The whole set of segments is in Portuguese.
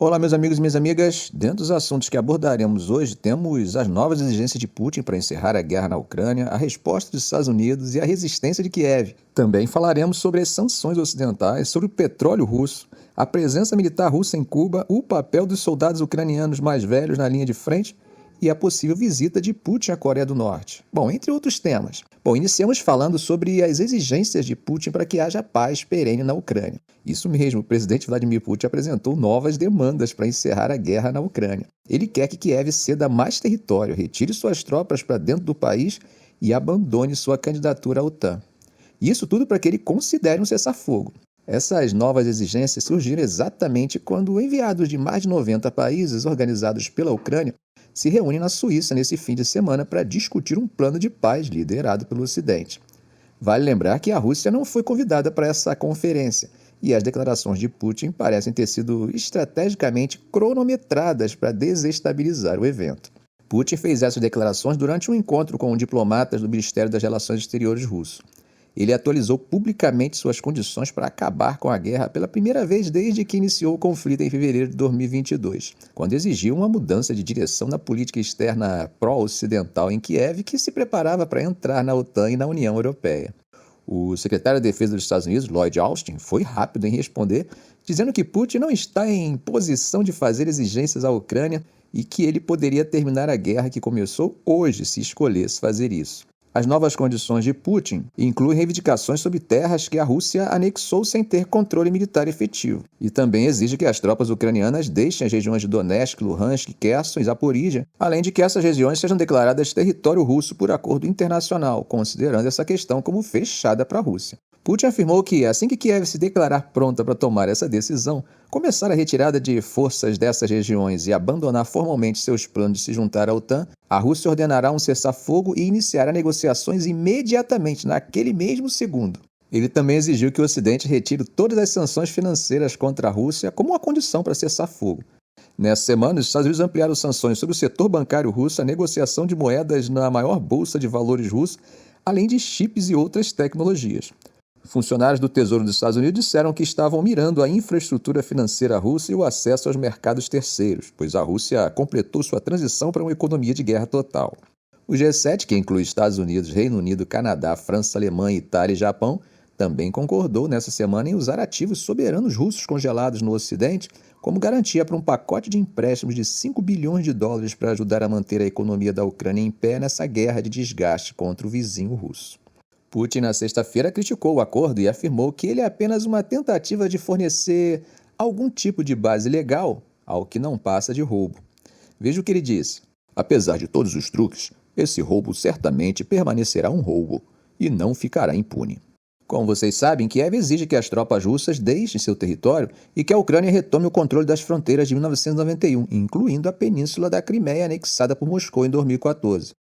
Olá, meus amigos e minhas amigas. Dentro dos assuntos que abordaremos hoje, temos as novas exigências de Putin para encerrar a guerra na Ucrânia, a resposta dos Estados Unidos e a resistência de Kiev. Também falaremos sobre as sanções ocidentais, sobre o petróleo russo, a presença militar russa em Cuba, o papel dos soldados ucranianos mais velhos na linha de frente e a possível visita de Putin à Coreia do Norte. Bom, entre outros temas. Iniciamos falando sobre as exigências de Putin para que haja paz perene na Ucrânia. Isso mesmo, o presidente Vladimir Putin apresentou novas demandas para encerrar a guerra na Ucrânia. Ele quer que Kiev ceda mais território, retire suas tropas para dentro do país e abandone sua candidatura à OTAN. Isso tudo para que ele considere um cessar-fogo. Essas novas exigências surgiram exatamente quando enviados de mais de 90 países organizados pela Ucrânia se reúnem na Suíça nesse fim de semana para discutir um plano de paz liderado pelo Ocidente. Vale lembrar que a Rússia não foi convidada para essa conferência e as declarações de Putin parecem ter sido estrategicamente cronometradas para desestabilizar o evento. Putin fez essas declarações durante um encontro com diplomatas do Ministério das Relações Exteriores russo. Ele atualizou publicamente suas condições para acabar com a guerra pela primeira vez desde que iniciou o conflito em fevereiro de 2022, quando exigiu uma mudança de direção na política externa pró-ocidental em Kiev, que se preparava para entrar na OTAN e na União Europeia. O secretário de Defesa dos Estados Unidos, Lloyd Austin, foi rápido em responder, dizendo que Putin não está em posição de fazer exigências à Ucrânia e que ele poderia terminar a guerra que começou hoje se escolhesse fazer isso. As novas condições de Putin incluem reivindicações sobre terras que a Rússia anexou sem ter controle militar efetivo. E também exige que as tropas ucranianas deixem as regiões de Donetsk, Luhansk, Kherson e Zaporizhia, além de que essas regiões sejam declaradas território russo por acordo internacional, considerando essa questão como fechada para a Rússia. Putin afirmou que, assim que Kiev se declarar pronta para tomar essa decisão, começar a retirada de forças dessas regiões e abandonar formalmente seus planos de se juntar à OTAN, a Rússia ordenará um cessar-fogo e iniciará negociações imediatamente, naquele mesmo segundo. Ele também exigiu que o Ocidente retire todas as sanções financeiras contra a Rússia como uma condição para cessar-fogo. Nessa semana, os Estados Unidos ampliaram sanções sobre o setor bancário russo, a negociação de moedas na maior bolsa de valores russa, além de chips e outras tecnologias. Funcionários do Tesouro dos Estados Unidos disseram que estavam mirando a infraestrutura financeira russa e o acesso aos mercados terceiros, pois a Rússia completou sua transição para uma economia de guerra total. O G7, que inclui Estados Unidos, Reino Unido, Canadá, França, Alemanha, Itália e Japão, também concordou nessa semana em usar ativos soberanos russos congelados no Ocidente como garantia para um pacote de empréstimos de 5 bilhões de dólares para ajudar a manter a economia da Ucrânia em pé nessa guerra de desgaste contra o vizinho russo. Putin, na sexta-feira, criticou o acordo e afirmou que ele é apenas uma tentativa de fornecer algum tipo de base legal ao que não passa de roubo. Veja o que ele disse. Apesar de todos os truques, esse roubo certamente permanecerá um roubo e não ficará impune. Como vocês sabem, Kiev exige que as tropas russas deixem seu território e que a Ucrânia retome o controle das fronteiras de 1991, incluindo a península da Crimeia anexada por Moscou em 2014.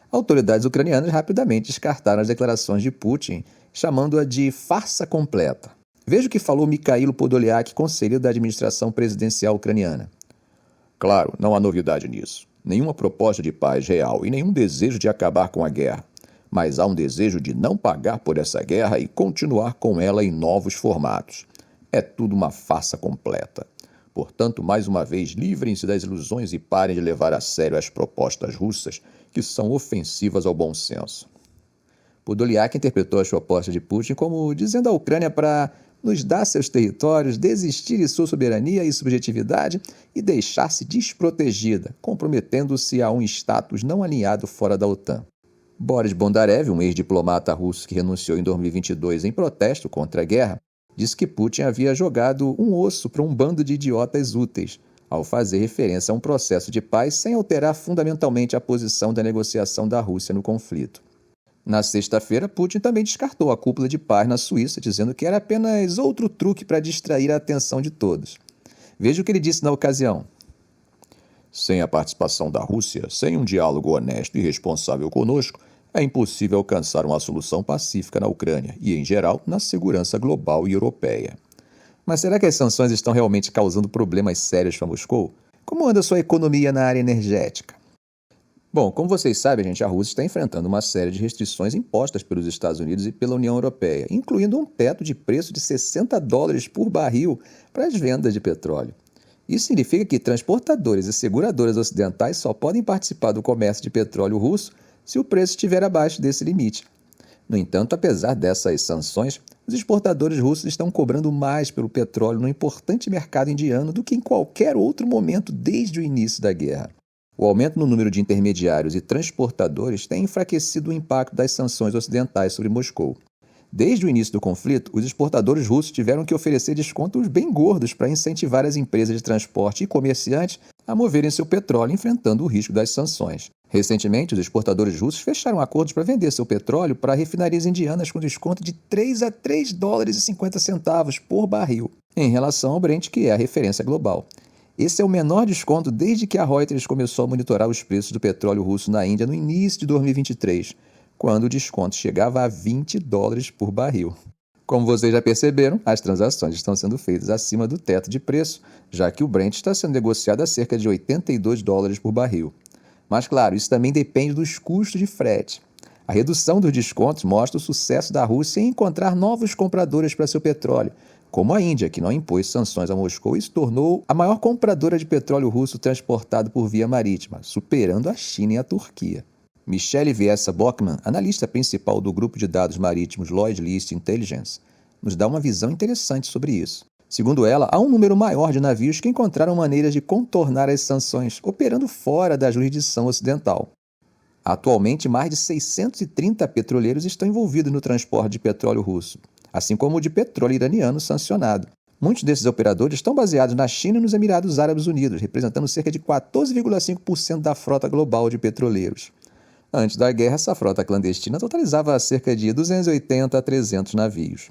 Autoridades ucranianas rapidamente descartaram as declarações de Putin, chamando-a de farsa completa. Veja o que falou Mikhailo Podolyak, conselheiro da administração presidencial ucraniana. Claro, não há novidade nisso. Nenhuma proposta de paz real e nenhum desejo de acabar com a guerra. Mas há um desejo de não pagar por essa guerra e continuar com ela em novos formatos. É tudo uma farsa completa. Portanto, mais uma vez, livrem-se das ilusões e parem de levar a sério as propostas russas, que são ofensivas ao bom senso. Podolyak interpretou as propostas de Putin como dizendo à Ucrânia para nos dar seus territórios, desistir de sua soberania e subjetividade e deixar-se desprotegida, comprometendo-se a um status não alinhado fora da OTAN. Boris Bondarev, um ex-diplomata russo que renunciou em 2022 em protesto contra a guerra, disse que Putin havia jogado um osso para um bando de idiotas úteis, ao fazer referência a um processo de paz sem alterar fundamentalmente a posição da negociação da Rússia no conflito. Na sexta-feira, Putin também descartou a cúpula de paz na Suíça, dizendo que era apenas outro truque para distrair a atenção de todos. Veja o que ele disse na ocasião. Sem a participação da Rússia, sem um diálogo honesto e responsável conosco, é impossível alcançar uma solução pacífica na Ucrânia e, em geral, na segurança global e europeia. Mas será que as sanções estão realmente causando problemas sérios para Moscou? Como anda sua economia na área energética? Bom, como vocês sabem, a Rússia está enfrentando uma série de restrições impostas pelos Estados Unidos e pela União Europeia, incluindo um teto de preço de $60 por barril para as vendas de petróleo. Isso significa que transportadores e seguradoras ocidentais só podem participar do comércio de petróleo russo se o preço estiver abaixo desse limite. No entanto, apesar dessas sanções, os exportadores russos estão cobrando mais pelo petróleo no importante mercado indiano do que em qualquer outro momento desde o início da guerra. O aumento no número de intermediários e transportadores tem enfraquecido o impacto das sanções ocidentais sobre Moscou. Desde o início do conflito, os exportadores russos tiveram que oferecer descontos bem gordos para incentivar as empresas de transporte e comerciantes a moverem seu petróleo enfrentando o risco das sanções. Recentemente, os exportadores russos fecharam acordos para vender seu petróleo para refinarias indianas com desconto de 3 a 3 dólares e 50 centavos por barril, em relação ao Brent, que é a referência global. Esse é o menor desconto desde que a Reuters começou a monitorar os preços do petróleo russo na Índia no início de 2023, quando o desconto chegava a 20 dólares por barril. Como vocês já perceberam, as transações estão sendo feitas acima do teto de preço, já que o Brent está sendo negociado a cerca de 82 dólares por barril. Mas, claro, isso também depende dos custos de frete. A redução dos descontos mostra o sucesso da Rússia em encontrar novos compradores para seu petróleo, como a Índia, que não impôs sanções a Moscou e se tornou a maior compradora de petróleo russo transportado por via marítima, superando a China e a Turquia. Michele Viessa Bockman, analista principal do grupo de dados marítimos Lloyd's List Intelligence, nos dá uma visão interessante sobre isso. Segundo ela, há um número maior de navios que encontraram maneiras de contornar as sanções, operando fora da jurisdição ocidental. Atualmente, mais de 630 petroleiros estão envolvidos no transporte de petróleo russo, assim como o de petróleo iraniano sancionado. Muitos desses operadores estão baseados na China e nos Emirados Árabes Unidos, representando cerca de 14,5% da frota global de petroleiros. Antes da guerra, essa frota clandestina totalizava cerca de 280 a 300 navios.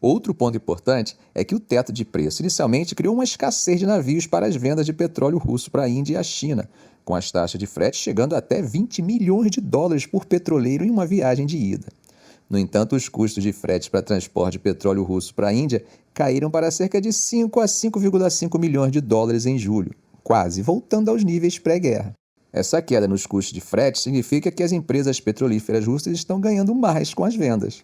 Outro ponto importante é que o teto de preço inicialmente criou uma escassez de navios para as vendas de petróleo russo para a Índia e a China, com as taxas de frete chegando até 20 milhões de dólares por petroleiro em uma viagem de ida. No entanto, os custos de frete para transporte de petróleo russo para a Índia caíram para cerca de 5 a 5,5 milhões de dólares em julho, quase voltando aos níveis pré-guerra. Essa queda nos custos de frete significa que as empresas petrolíferas russas estão ganhando mais com as vendas.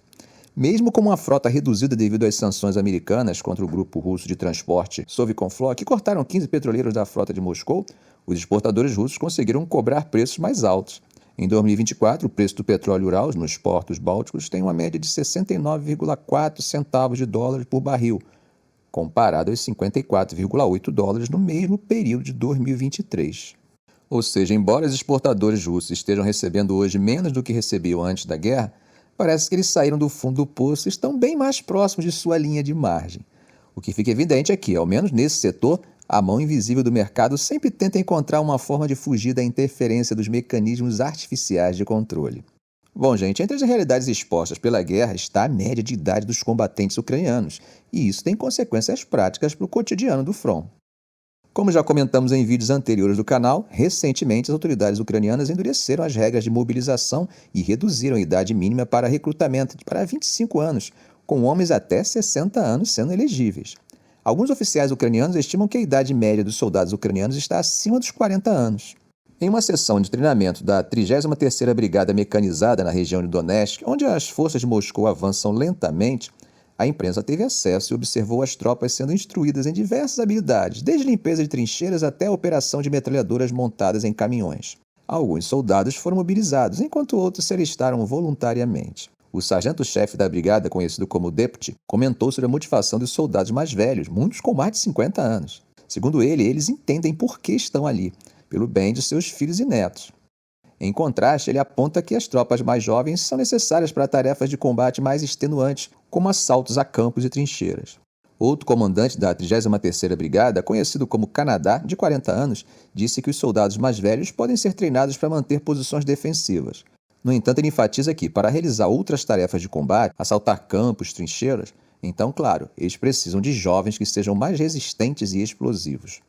Mesmo com uma frota reduzida devido às sanções americanas contra o grupo russo de transporte Soviconflot, que cortaram 15 petroleiros da frota de Moscou, os exportadores russos conseguiram cobrar preços mais altos. Em 2024, o preço do petróleo Urals nos portos bálticos tem uma média de 69,4 centavos de dólar por barril, comparado aos 54,8 dólares no mesmo período de 2023. Ou seja, embora os exportadores russos estejam recebendo hoje menos do que recebiam antes da guerra, parece que eles saíram do fundo do poço e estão bem mais próximos de sua linha de margem. O que fica evidente é que, ao menos nesse setor, a mão invisível do mercado sempre tenta encontrar uma forma de fugir da interferência dos mecanismos artificiais de controle. Bom, gente, entre as realidades expostas pela guerra está a média de idade dos combatentes ucranianos, e isso tem consequências práticas para o cotidiano do front. Como já comentamos em vídeos anteriores do canal, recentemente as autoridades ucranianas endureceram as regras de mobilização e reduziram a idade mínima para recrutamento para 25 anos, com homens até 60 anos sendo elegíveis. Alguns oficiais ucranianos estimam que a idade média dos soldados ucranianos está acima dos 40 anos. Em uma sessão de treinamento da 33ª Brigada Mecanizada na região de Donetsk, onde as forças de Moscou avançam lentamente, a imprensa teve acesso e observou as tropas sendo instruídas em diversas habilidades, desde limpeza de trincheiras até a operação de metralhadoras montadas em caminhões. Alguns soldados foram mobilizados, enquanto outros se alistaram voluntariamente. O sargento-chefe da brigada, conhecido como Deputy, comentou sobre a motivação dos soldados mais velhos, muitos com mais de 50 anos. Segundo ele, eles entendem por que estão ali, pelo bem de seus filhos e netos. Em contraste, ele aponta que as tropas mais jovens são necessárias para tarefas de combate mais extenuantes, como assaltos a campos e trincheiras. Outro comandante da 33ª Brigada, conhecido como Canadá, de 40 anos, disse que os soldados mais velhos podem ser treinados para manter posições defensivas. No entanto, ele enfatiza que, para realizar outras tarefas de combate, assaltar campos, trincheiras, então, claro, eles precisam de jovens que sejam mais resistentes e explosivos.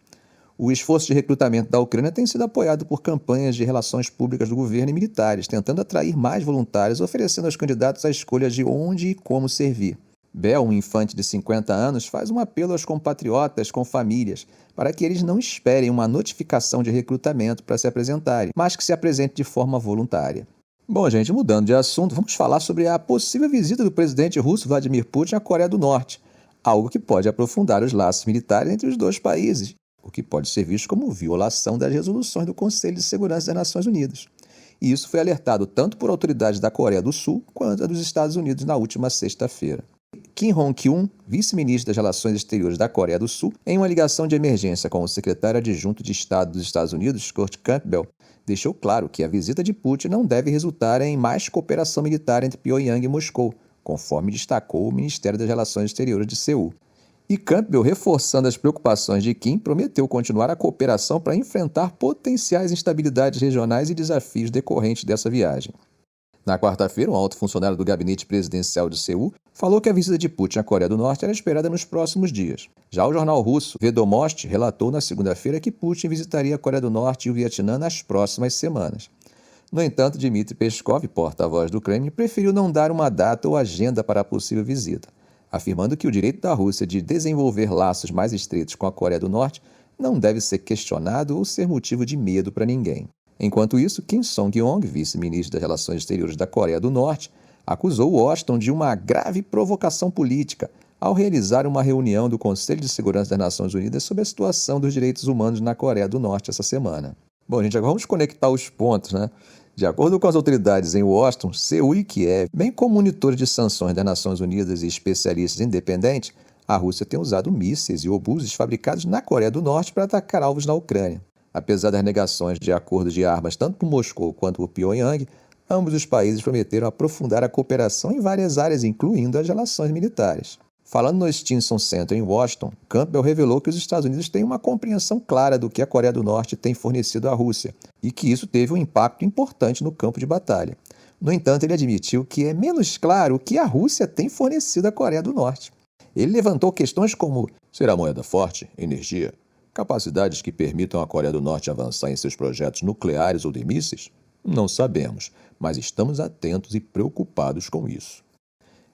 O esforço de recrutamento da Ucrânia tem sido apoiado por campanhas de relações públicas do governo e militares, tentando atrair mais voluntários, oferecendo aos candidatos a escolha de onde e como servir. Bel, um infante de 50 anos, faz um apelo aos compatriotas com famílias para que eles não esperem uma notificação de recrutamento para se apresentarem, mas que se apresentem de forma voluntária. Bom, gente, mudando de assunto, vamos falar sobre a possível visita do presidente russo Vladimir Putin à Coreia do Norte. algo que pode aprofundar os laços militares entre os dois países, o que pode ser visto como violação das resoluções do Conselho de Segurança das Nações Unidas. E isso foi alertado tanto por autoridades da Coreia do Sul quanto a dos Estados Unidos na última sexta-feira. Kim Hong-kyun, vice-ministro das Relações Exteriores da Coreia do Sul, em uma ligação de emergência com o secretário adjunto de Estado dos Estados Unidos, Kurt Campbell, deixou claro que a visita de Putin não deve resultar em mais cooperação militar entre Pyongyang e Moscou, conforme destacou o Ministério das Relações Exteriores de Seul. E Campbell, reforçando as preocupações de Kim, prometeu continuar a cooperação para enfrentar potenciais instabilidades regionais e desafios decorrentes dessa viagem. Na quarta-feira, um alto funcionário do gabinete presidencial de Seul falou que a visita de Putin à Coreia do Norte era esperada nos próximos dias. Já o jornal russo Vedomosti relatou na segunda-feira que Putin visitaria a Coreia do Norte e o Vietnã nas próximas semanas. No entanto, Dmitry Peskov, porta-voz do Kremlin, preferiu não dar uma data ou agenda para a possível visita, afirmando que o direito da Rússia de desenvolver laços mais estreitos com a Coreia do Norte não deve ser questionado ou ser motivo de medo para ninguém. Enquanto isso, Kim Song-yong, vice-ministro das Relações Exteriores da Coreia do Norte, acusou Washington de uma grave provocação política ao realizar uma reunião do Conselho de Segurança das Nações Unidas sobre a situação dos direitos humanos na Coreia do Norte essa semana. Bom, gente, agora vamos conectar os pontos, né? De acordo com as autoridades em Washington, Seul e Kiev, bem como monitores de sanções das Nações Unidas e especialistas independentes, a Rússia tem usado mísseis e obuses fabricados na Coreia do Norte para atacar alvos na Ucrânia. Apesar das negações de acordos de armas tanto por Moscou quanto por Pyongyang, ambos os países prometeram aprofundar a cooperação em várias áreas, incluindo as relações militares. Falando no Stimson Center em Washington, Campbell revelou que os Estados Unidos têm uma compreensão clara do que a Coreia do Norte tem fornecido à Rússia e que isso teve um impacto importante no campo de batalha. No entanto, ele admitiu que é menos claro o que a Rússia tem fornecido à Coreia do Norte. Ele levantou questões como: será moeda forte, energia, capacidades que permitam à Coreia do Norte avançar em seus projetos nucleares ou de mísseis? Não sabemos, mas estamos atentos e preocupados com isso.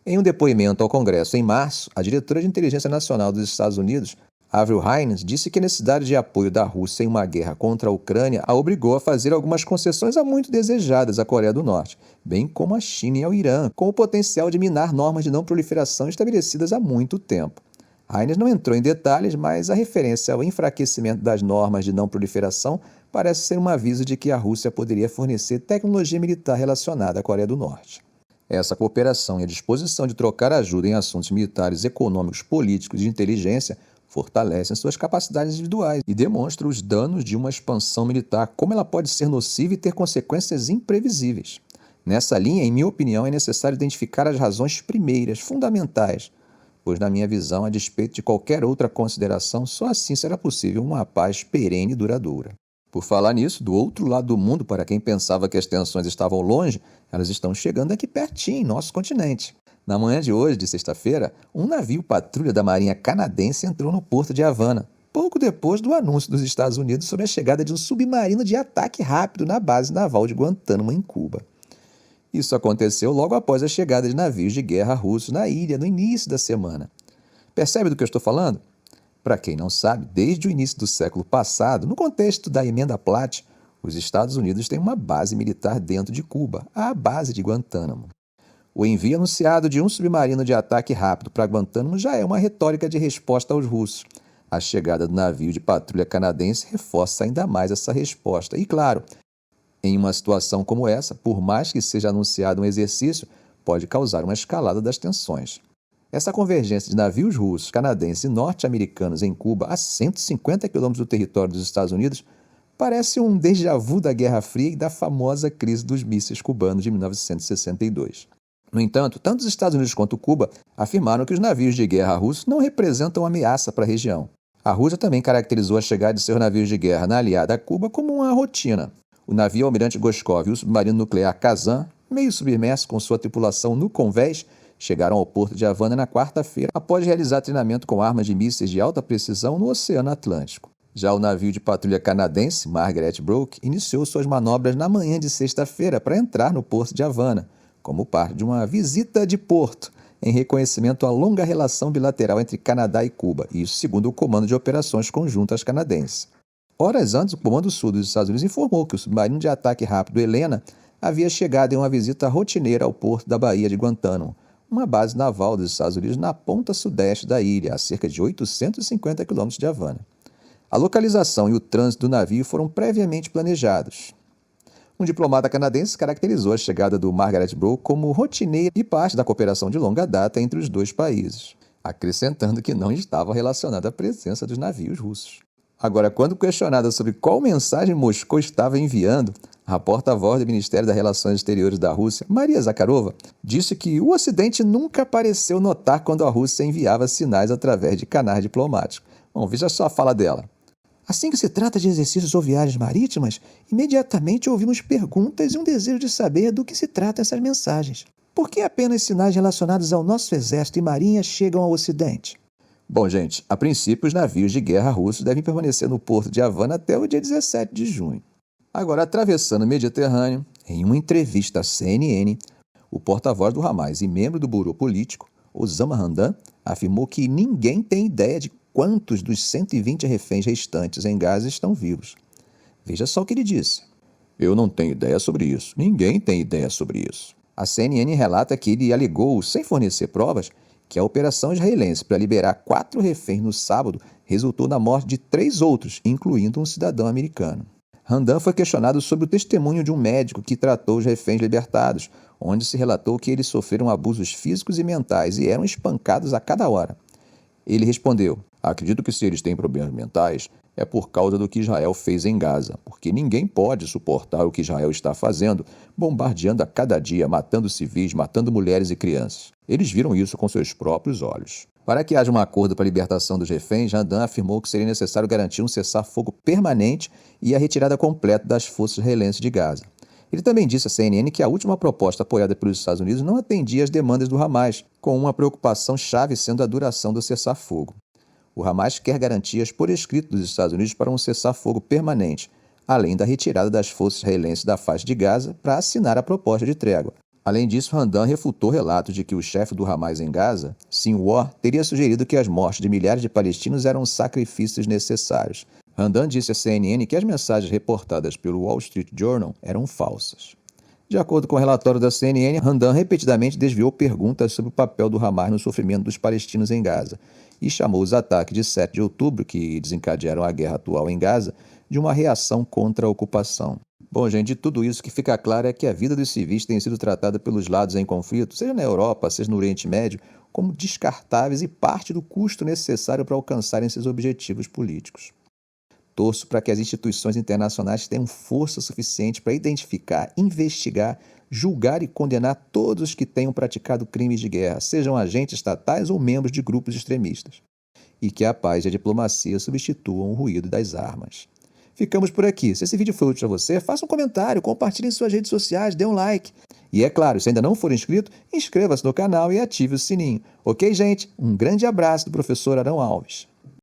Em um depoimento ao Congresso em março, a diretora de Inteligência Nacional dos Estados Unidos, Avril Haines, disse que a necessidade de apoio da Rússia em uma guerra contra a Ucrânia a obrigou a fazer algumas concessões há muito desejadas à Coreia do Norte, bem como à China e ao Irã, com o potencial de minar normas de não proliferação estabelecidas há muito tempo. Haines não entrou em detalhes, mas a referência ao enfraquecimento das normas de não proliferação parece ser um aviso de que a Rússia poderia fornecer tecnologia militar relacionada à Coreia do Norte. Essa cooperação e a disposição de trocar ajuda em assuntos militares, econômicos, políticos e de inteligência fortalecem suas capacidades individuais e demonstram os danos de uma expansão militar, como ela pode ser nociva e ter consequências imprevisíveis. Nessa linha, em minha opinião, é necessário identificar as razões primeiras, fundamentais, pois, na minha visão, a despeito de qualquer outra consideração, só assim será possível uma paz perene e duradoura. Por falar nisso, do outro lado do mundo, para quem pensava que as tensões estavam longe, elas estão chegando aqui pertinho, em nosso continente. Na manhã de hoje, de sexta-feira, um navio patrulha da Marinha canadense entrou no porto de Havana, pouco depois do anúncio dos Estados Unidos sobre a chegada de um submarino de ataque rápido na base naval de Guantánamo, em Cuba. Isso aconteceu logo após a chegada de navios de guerra russos na ilha no início da semana. Percebe do que eu estou falando? Para quem não sabe, desde o início do século passado, no contexto da Emenda Platt, os Estados Unidos têm uma base militar dentro de Cuba, a base de Guantánamo. O envio anunciado de um submarino de ataque rápido para Guantánamo já é uma retórica de resposta aos russos. A chegada do navio de patrulha canadense reforça ainda mais essa resposta. E claro, em uma situação como essa, por mais que seja anunciado um exercício, pode causar uma escalada das tensões. Essa convergência de navios russos, canadenses e norte-americanos em Cuba, a 150 quilômetros do território dos Estados Unidos, parece um déjà vu da Guerra Fria e da famosa crise dos mísseis cubanos de 1962. No entanto, tanto os Estados Unidos quanto Cuba afirmaram que os navios de guerra russos não representam ameaça para a região. A Rússia também caracterizou a chegada de seus navios de guerra na aliada Cuba como uma rotina. O navio Almirante Goskov e o submarino nuclear Kazan, meio submerso com sua tripulação no convés, chegaram ao porto de Havana na quarta-feira após realizar treinamento com armas de mísseis de alta precisão no Oceano Atlântico. Já o navio de patrulha canadense, Margaret Brooke, iniciou suas manobras na manhã de sexta-feira para entrar no porto de Havana, como parte de uma visita de porto, em reconhecimento à longa relação bilateral entre Canadá e Cuba, isso segundo o Comando de Operações Conjuntas canadense. Horas antes, o Comando Sul dos Estados Unidos informou que o submarino de ataque rápido Helena havia chegado em uma visita rotineira ao porto da Baía de Guantánamo, uma base naval dos Estados Unidos na ponta sudeste da ilha, a cerca de 850 quilômetros de Havana. A localização e o trânsito do navio foram previamente planejados. Um diplomata canadense caracterizou a chegada do Margaret Brough como rotineira e parte da cooperação de longa data entre os dois países, acrescentando que não estava relacionada à presença dos navios russos. Agora, quando questionada sobre qual mensagem Moscou estava enviando, a porta-voz do Ministério das Relações Exteriores da Rússia, Maria Zakharova, disse que o Ocidente nunca pareceu notar quando a Rússia enviava sinais através de canais diplomáticos. Bom, veja só a fala dela. Assim que se trata de exercícios ou viagens marítimas, imediatamente ouvimos perguntas e um desejo de saber do que se tratam essas mensagens. Por que apenas sinais relacionados ao nosso exército e marinha chegam ao Ocidente? Bom, gente, a princípio os navios de guerra russos devem permanecer no porto de Havana até o dia 17 de junho. Agora, atravessando o Mediterrâneo, em uma entrevista à CNN, o porta-voz do Hamas e membro do Bureau Político, Osama Hamdan, afirmou que ninguém tem ideia de quantos dos 120 reféns restantes em Gaza estão vivos. Veja só o que ele disse. Eu não tenho ideia sobre isso. Ninguém tem ideia sobre isso. A CNN relata que ele alegou, sem fornecer provas, que a operação israelense para liberar 4 reféns no sábado resultou na morte de 3 outros, incluindo um cidadão americano. Hamdan foi questionado sobre o testemunho de um médico que tratou os reféns libertados, onde se relatou que eles sofreram abusos físicos e mentais e eram espancados a cada hora. Ele respondeu: acredito que se eles têm problemas mentais, é por causa do que Israel fez em Gaza, porque ninguém pode suportar o que Israel está fazendo, bombardeando a cada dia, matando civis, matando mulheres e crianças. Eles viram isso com seus próprios olhos. Para que haja um acordo para a libertação dos reféns, Hamdan afirmou que seria necessário garantir um cessar-fogo permanente e a retirada completa das forças israelenses de Gaza. Ele também disse à CNN que a última proposta apoiada pelos Estados Unidos não atendia às demandas do Hamas, com uma preocupação chave sendo a duração do cessar-fogo. O Hamas quer garantias por escrito dos Estados Unidos para um cessar-fogo permanente, além da retirada das forças israelenses da faixa de Gaza para assinar a proposta de trégua. Além disso, Hamdan refutou relatos de que o chefe do Hamas em Gaza, Sinwar, teria sugerido que as mortes de milhares de palestinos eram sacrifícios necessários. Hamdan disse à CNN que as mensagens reportadas pelo Wall Street Journal eram falsas. De acordo com o relatório da CNN, Hamdan repetidamente desviou perguntas sobre o papel do Hamas no sofrimento dos palestinos em Gaza e chamou os ataques de 7 de outubro, que desencadearam a guerra atual em Gaza, de uma reação contra a ocupação. Bom, gente, de tudo isso, o que fica claro é que a vida dos civis tem sido tratada pelos lados em conflito, seja na Europa, seja no Oriente Médio, como descartáveis e parte do custo necessário para alcançarem seus objetivos políticos. Torço para que as instituições internacionais tenham força suficiente para identificar, investigar, julgar e condenar todos os que tenham praticado crimes de guerra, sejam agentes estatais ou membros de grupos extremistas, e que a paz e a diplomacia substituam o ruído das armas. Ficamos por aqui. Se esse vídeo foi útil a você, faça um comentário, compartilhe em suas redes sociais, dê um like. E é claro, se ainda não for inscrito, inscreva-se no canal e ative o sininho. Ok, gente? Um grande abraço do professor Arão Alves.